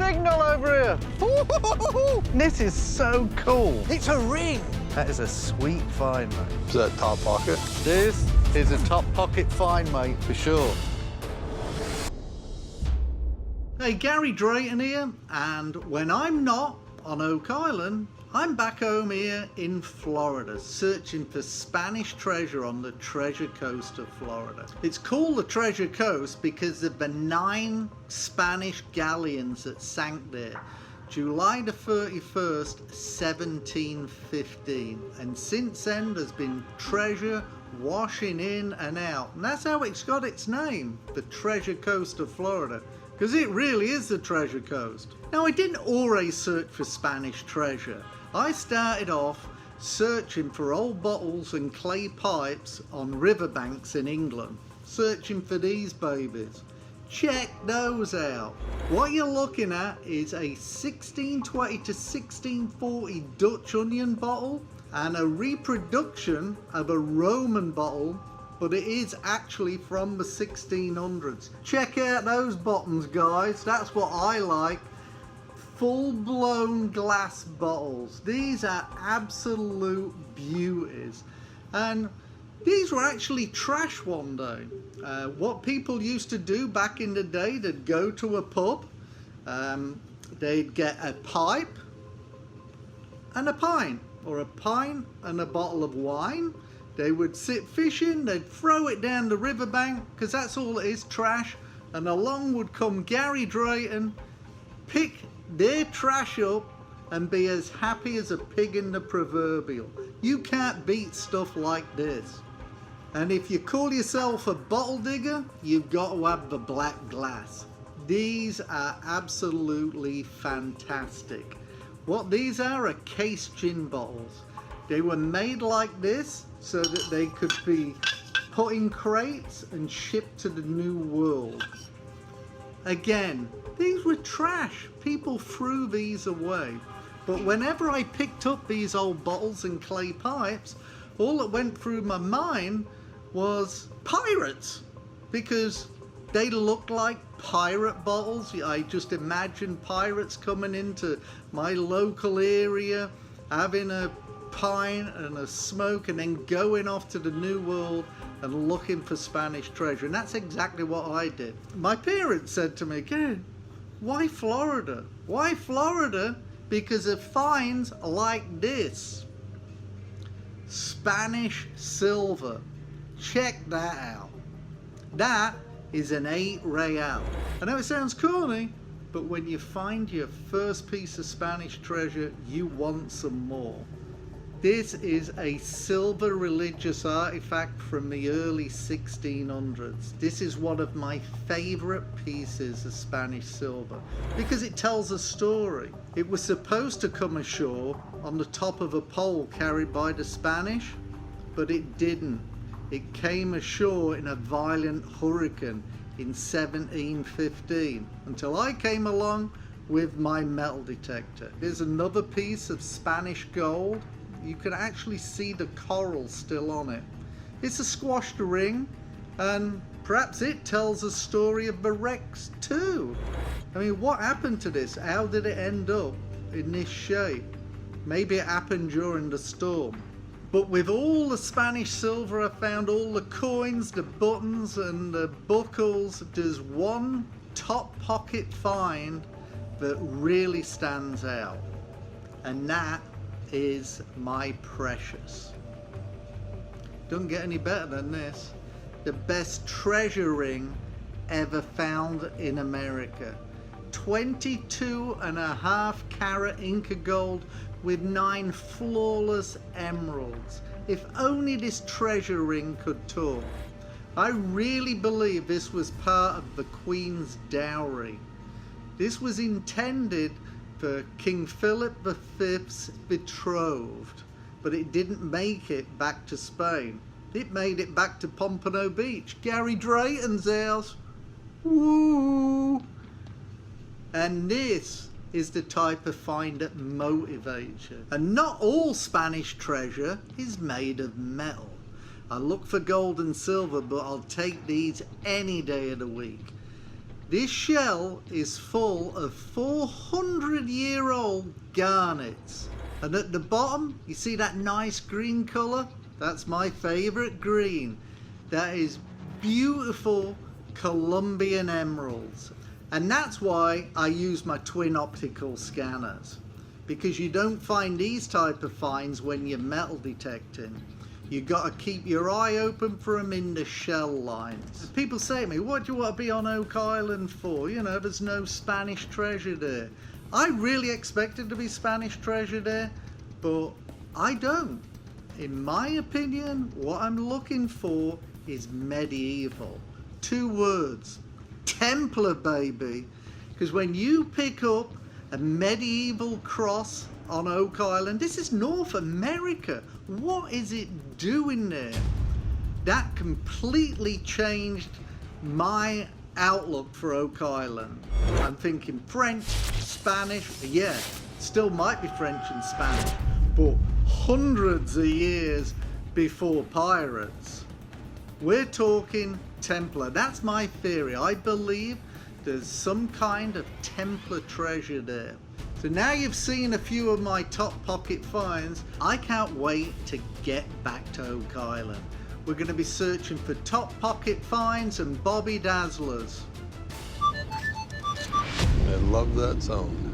signal over here. This is so cool. It's a ring. That is a sweet find, mate. Is that top pocket? This is a top pocket find, mate, for sure. Hey, Gary Drayton here, and when I'm not on Oak Island, I'm back home here in Florida, searching for Spanish treasure on the Treasure Coast of Florida. It's called the Treasure Coast because of the 9 Spanish galleons that sank there, July the 31st, 1715. And since then, there's been treasure washing in and out. And that's how it's got its name, the Treasure Coast of Florida, because it really is the Treasure Coast. Now, I didn't always search for Spanish treasure. I started off searching for old bottles and clay pipes on riverbanks in England, searching for these babies. Check those out. What you're looking at is a 1620 to 1640 Dutch onion bottle and a reproduction of a Roman bottle, but it is actually from the 1600s. Check out those bottoms, guys. That's what I like. Full-blown glass bottles. These are absolute beauties, and these were actually trash one day. What people used to do back in the day, they'd go to a pub, they'd get a pipe and a pint, or a pint and a bottle of wine. They would sit fishing, they'd throw it down the riverbank, because that's all it is, trash, and along would come Gary Drayton, pick their trash up and be as happy as a pig in the proverbial. You can't beat stuff like this. And if you call yourself a bottle digger, you've got to have the black glass. These are absolutely fantastic. What these are case gin bottles. They were made like this so that they could be put in crates and shipped to the New World. Again, these were trash. People threw these away. But whenever I picked up these old bottles and clay pipes, all that went through my mind was pirates, because they looked like pirate bottles. I just imagined pirates coming into my local area, having a pint and a smoke, and then going off to the New World and looking for Spanish treasure. And that's exactly what I did. My parents said to me, "Gary, why Florida? Why Florida?" Because of finds like this. Spanish silver. Check that out. That is an 8 real. I know it sounds corny, but when you find your first piece of Spanish treasure, you want some more. This is a silver religious artifact from the early 1600s. This is one of my favorite pieces of Spanish silver because it tells a story. It was supposed to come ashore on the top of a pole carried by the Spanish, but it didn't. It came ashore in a violent hurricane in 1715 until I came along with my metal detector. Here's another piece of Spanish gold. You can actually see the coral still on it. It's a squashed ring, and perhaps it tells a story of the wrecks too. I mean, what happened to this? How did it end up in this shape? Maybe it happened during the storm. But with all the Spanish silver I found, all the coins, the buttons and the buckles, there's one top pocket find that really stands out, and that is my precious. Doesn't get any better than this. The best treasure ring ever found in America. 22.5 carat Inca gold with 9 flawless emeralds. If only this treasure ring could talk. I really believe this was part of the Queen's dowry. This was intended for King Philip V's betrothed, but it didn't make it back to Spain. It made it back to Pompano Beach, Gary Drayton's house. Woo! And this is the type of find that motivates you. And not all Spanish treasure is made of metal. I look for gold and silver, but I'll take these any day of the week. This shell is full of 400-year-old garnets. And at the bottom, you see that nice green colour? That's my favourite green. That is beautiful Colombian emeralds. And that's why I use my twin optical scanners. Because you don't find these type of finds when you're metal detecting. You got to keep your eye open for them in the shell lines. People say to me, what do you want to be on Oak Island for? You know, there's no Spanish treasure there. I really expected to be Spanish treasure there, but I don't. In my opinion, what I'm looking for is medieval. 2 words, Templar, baby. Because when you pick up a medieval cross on Oak Island, this is North America. What is it doing there? That completely changed my outlook for Oak Island. I'm thinking French, Spanish, yeah, still might be French and Spanish, but hundreds of years before pirates. We're talking Templar. That's my theory. I believe there's some kind of Templar treasure there. So now you've seen a few of my top pocket finds, I can't wait to get back to Oak Island. We're going to be searching for top pocket finds and Bobby Dazzlers. I love that sound.